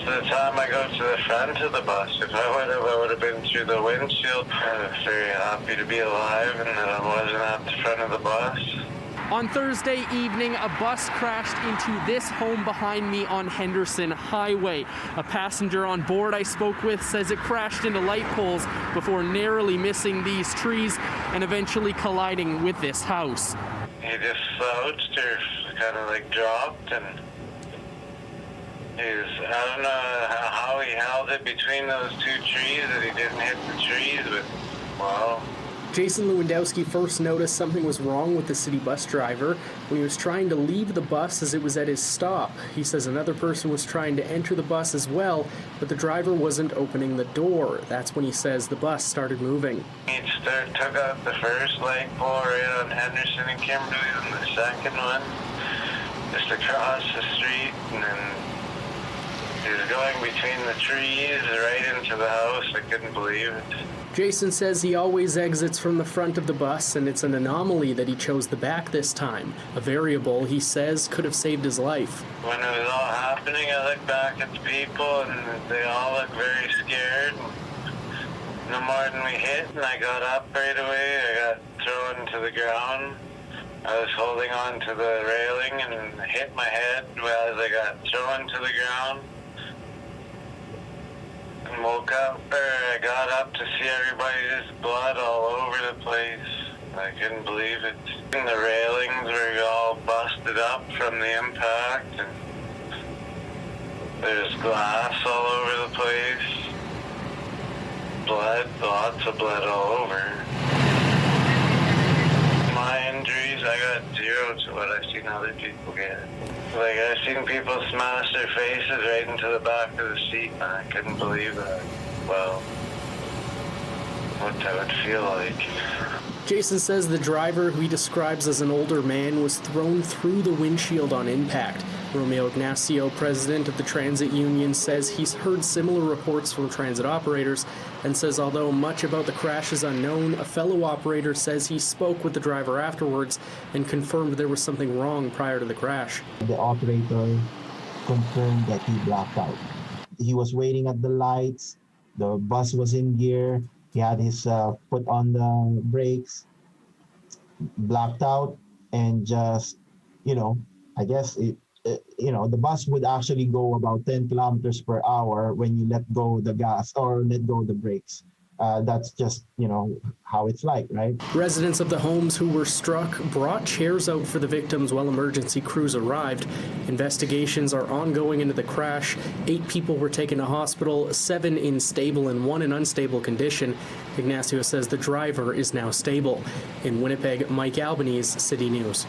most of the time I go to the front of the bus. If I would have been through the windshield. I was very happy to be alive and that I wasn't at the front of the bus. On Thursday evening, a bus crashed into this home behind me on Henderson Highway. A passenger on board I spoke with says it crashed into light poles before narrowly missing these trees and eventually colliding with this house. He just slouched or kind of like dropped, and I don't know how he held it between those two trees, that he didn't hit the trees, but wow. Jason Lewandowski first noticed something was wrong with the city bus driver when he was trying to leave the bus as it was at his stop. He says another person was trying to enter the bus as well, but the driver wasn't opening the door. That's when he says the bus started moving. He took out the first light pole right on Henderson and Kimberly, and the second one just across the street, and then he was going between the trees right into the house. I couldn't believe it. Jason says he always exits from the front of the bus, and it's an anomaly that he chose the back this time. A variable, he says, could have saved his life. When it was all happening, I looked back at the people, and they all looked very scared. No more than we hit, and I got up right away. I got thrown to the ground. I was holding on to the railing and hit my head as I got thrown to the ground. And woke up, I got up to see everybody's blood all over the place. I couldn't believe it. And the railings were all busted up from the impact, and there's glass all over the place. Blood, lots of blood all over. My injuries, I got zero to what I've seen other people get. Like, I've seen people smash their faces right into the back of the seat, and I couldn't believe that. Well, what that would feel like. Jason says the driver, who he describes as an older man, was thrown through the windshield on impact. Romeo Ignacio, president of the transit union, says he's heard similar reports from transit operators and says although much about the crash is unknown, a fellow operator says he spoke with the driver afterwards and confirmed there was something wrong prior to the crash. The operator confirmed that he blacked out. He was waiting at the lights, the bus was in gear, he had his foot on the brakes, blacked out, and just, I guess the bus would actually go about 10 kilometers per hour when you let go the gas or let go the brakes. That's just, how it's like, right? Residents of the homes who were struck brought chairs out for the victims while emergency crews arrived. Investigations are ongoing into the crash. 8 people were taken to hospital, 7 in stable and 1 in unstable condition. Ignacio says the driver is now stable. In Winnipeg, Mike Albanese, City News.